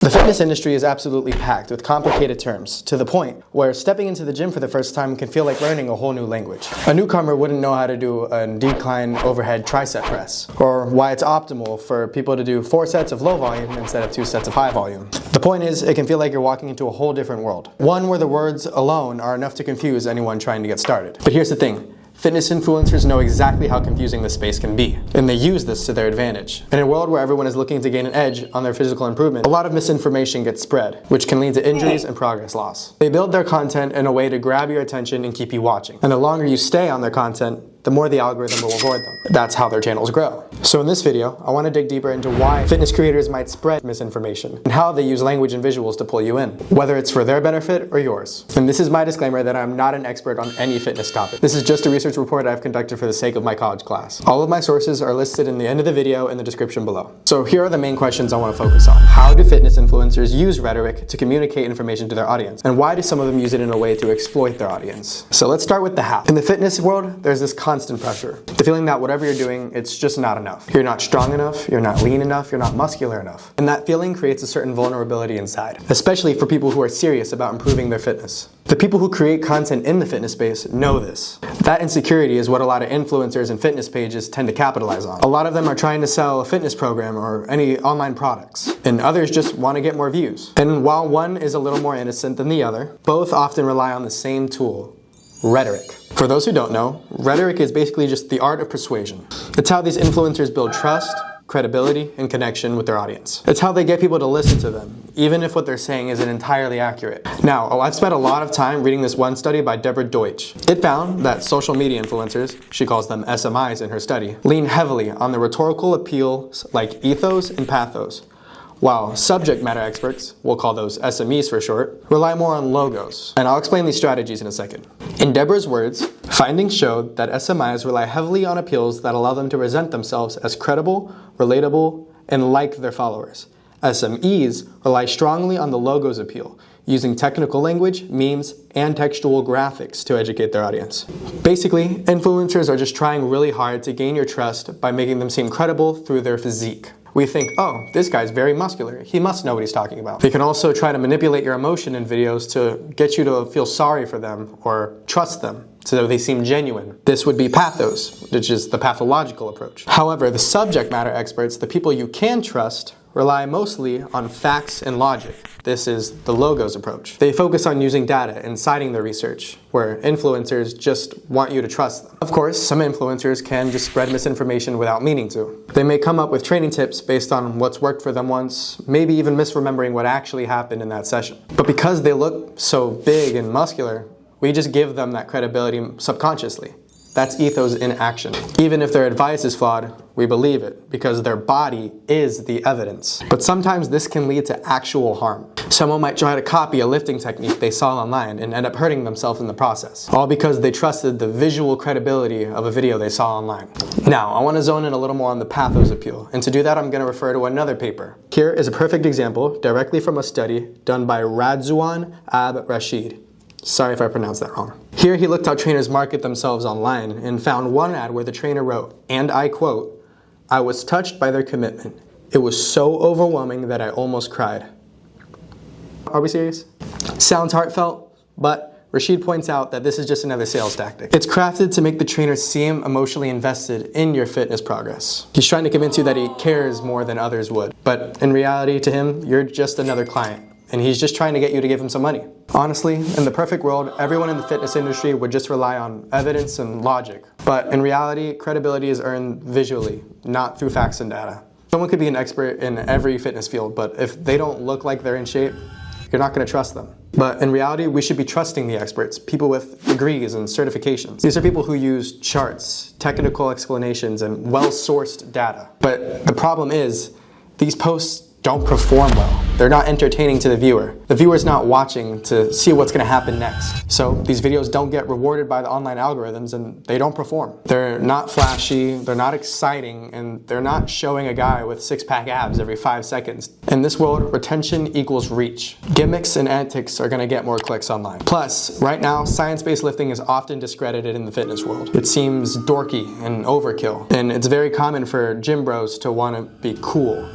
The fitness industry is absolutely packed with complicated terms, to the point where stepping into the gym for the first time can feel like learning a whole new language. A newcomer wouldn't know how to do a decline overhead tricep press, or why it's optimal for people to do 4 sets of low volume instead of 2 sets of high volume. The point is, it can feel like you're walking into a whole different world. One where the words alone are enough to confuse anyone trying to get started. But here's the thing. Fitness influencers know exactly how confusing this space can be, and they use this to their advantage. In a world where everyone is looking to gain an edge on their physical improvement, a lot of misinformation gets spread, which can lead to injuries and progress loss. They build their content in a way to grab your attention and keep you watching. And the longer you stay on their content, the more the algorithm will reward them. That's how their channels grow. So in this video, I want to dig deeper into why fitness creators might spread misinformation and how they use language and visuals to pull you in, whether it's for their benefit or yours. And this is my disclaimer that I'm not an expert on any fitness topic. This is just a research report I've conducted for the sake of my college class. All of my sources are listed in the end of the video in the description below. So here are the main questions I want to focus on. How do fitness influencers use rhetoric to communicate information to their audience? And why do some of them use it in a way to exploit their audience? So let's start with the how. In the fitness world, there's this constant pressure. The feeling that whatever you're doing, it's just not enough. You're not strong enough, you're not lean enough, you're not muscular enough. And that feeling creates a certain vulnerability inside, especially for people who are serious about improving their fitness. The people who create content in the fitness space know this. That insecurity is what a lot of influencers and fitness pages tend to capitalize on. A lot of them are trying to sell a fitness program or any online products, and others just want to get more views. And while one is a little more innocent than the other, both often rely on the same tool: rhetoric. For those who don't know, rhetoric is basically just the art of persuasion. It's how these influencers build trust, credibility, and connection with their audience. It's how they get people to listen to them, even if what they're saying isn't entirely accurate. Now, I've spent a lot of time reading this one study by Deborah Deutsch. It found that social media influencers, she calls them SMIs in her study, lean heavily on the rhetorical appeals like ethos and pathos, while subject matter experts, we'll call those SMEs for short, rely more on logos. And I'll explain these strategies in a second. In Deborah's words, findings showed that SMIs rely heavily on appeals that allow them to present themselves as credible, relatable, and like their followers. SMEs rely strongly on the logos appeal, using technical language, memes, and textual graphics to educate their audience. Basically, influencers are just trying really hard to gain your trust by making them seem credible through their physique. We think, oh, this guy's very muscular. He must know what he's talking about. They can also try to manipulate your emotion in videos to get you to feel sorry for them or trust them so they seem genuine. This would be pathos, which is the pathological approach. However, the subject matter experts, the people you can trust, rely mostly on facts and logic. This is the logos approach. They focus on using data and citing their research, where influencers just want you to trust them. Of course, some influencers can just spread misinformation without meaning to. They may come up with training tips based on what's worked for them once, maybe even misremembering what actually happened in that session. But because they look so big and muscular, we just give them that credibility subconsciously. That's ethos in action. Even if their advice is flawed, we believe it because their body is the evidence. But sometimes this can lead to actual harm. Someone might try to copy a lifting technique they saw online and end up hurting themselves in the process, all because they trusted the visual credibility of a video they saw online. Now, I want to zone in a little more on the pathos appeal, and to do that I'm going to refer to another paper. Here is a perfect example directly from a study done by Radzuwan Rashid. Sorry if I pronounced that wrong. Here he looked how trainers market themselves online and found one ad where the trainer wrote, and I quote, "I was touched by their commitment. It was so overwhelming that I almost cried." Are we serious? Sounds heartfelt, but Rashid points out that this is just another sales tactic. It's crafted to make the trainer seem emotionally invested in your fitness progress. He's trying to convince you that he cares more than others would. But in reality, to him, you're just another client, and he's just trying to get you to give him some money. Honestly, in the perfect world, everyone in the fitness industry would just rely on evidence and logic. But in reality, credibility is earned visually, not through facts and data. Someone could be an expert in every fitness field, but if they don't look like they're in shape, you're not going to trust them. But in reality, we should be trusting the experts, people with degrees and certifications. These are people who use charts, technical explanations, and well-sourced data. But the problem is, these posts don't perform well. They're not entertaining to the viewer. The viewer's not watching to see what's going to happen next. So these videos don't get rewarded by the online algorithms and they don't perform. They're not flashy, they're not exciting, and they're not showing a guy with six-pack abs every 5 seconds. In this world, retention equals reach. Gimmicks and antics are going to get more clicks online. Plus, right now, science-based lifting is often discredited in the fitness world. It seems dorky and overkill, and it's very common for gym bros to want to be cool.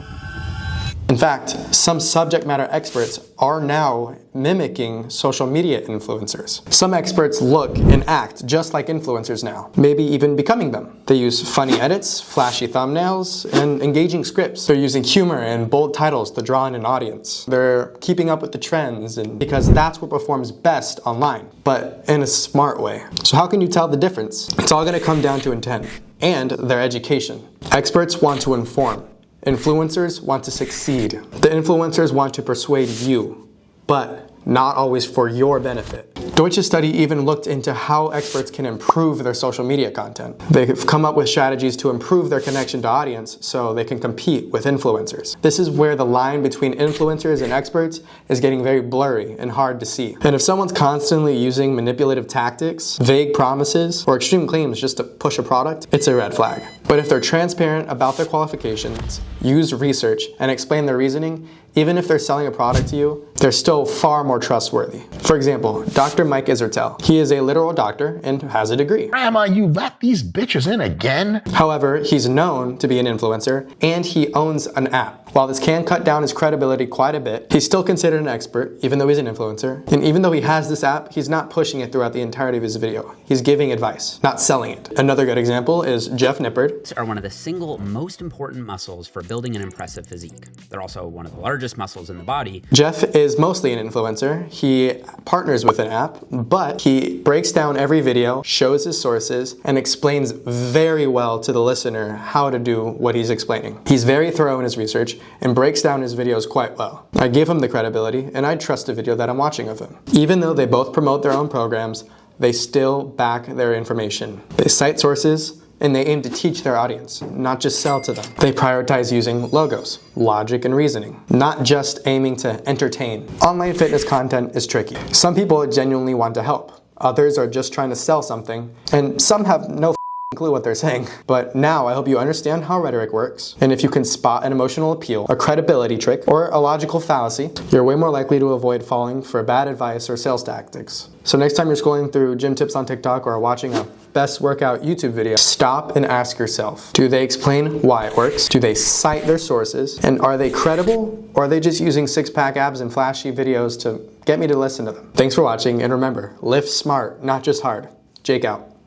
In fact, some subject matter experts are now mimicking social media influencers. Some experts look and act just like influencers now, maybe even becoming them. They use funny edits, flashy thumbnails, and engaging scripts. They're using humor and bold titles to draw in an audience. They're keeping up with the trends, and because that's what performs best online, but in a smart way. So how can you tell the difference? It's all going to come down to intent and their education. Experts want to inform. Influencers want to succeed. The influencers want to persuade you, but not always for your benefit. Deutsche's study even looked into how experts can improve their social media content. They've come up with strategies to improve their connection to audience so they can compete with influencers. This is where the line between influencers and experts is getting very blurry and hard to see. And if someone's constantly using manipulative tactics, vague promises, or extreme claims just to push a product, it's a red flag. But if they're transparent about their qualifications, use research, and explain their reasoning, even if they're selling a product to you, they're still far more trustworthy. For example, Dr. Mike Isertel. He is a literal doctor and has a degree. Grandma, you let these bitches in again? However, he's known to be an influencer, and he owns an app. While this can cut down his credibility quite a bit, he's still considered an expert, even though he's an influencer. And even though he has this app, he's not pushing it throughout the entirety of his video. He's giving advice, not selling it. Another good example is Jeff Nippard. Are one of the single most important muscles for building an impressive physique. They're also one of the largest muscles in the body. Jeff is mostly an influencer. He partners with an app, but he breaks down every video, shows his sources, and explains very well to the listener how to do what he's explaining. He's very thorough in his research and breaks down his videos quite well. I give him the credibility, and I trust the video that I'm watching of him. Even though they both promote their own programs, they still back their information. They cite sources, and they aim to teach their audience, not just sell to them. They prioritize using logos, logic, and reasoning, not just aiming to entertain. Online fitness content is tricky. Some people genuinely want to help. Others are just trying to sell something, and some have no clue what they're saying. But now I hope you understand how rhetoric works, and if you can spot an emotional appeal, a credibility trick, or a logical fallacy, you're way more likely to avoid falling for bad advice or sales tactics. So next time you're scrolling through gym tips on TikTok or watching a best workout YouTube video, stop and ask yourself, do they explain why it works? Do they cite their sources? And are they credible, or are they just using six-pack abs and flashy videos to get me to listen to them? Thanks for watching, and remember, lift smart, not just hard. Jake out.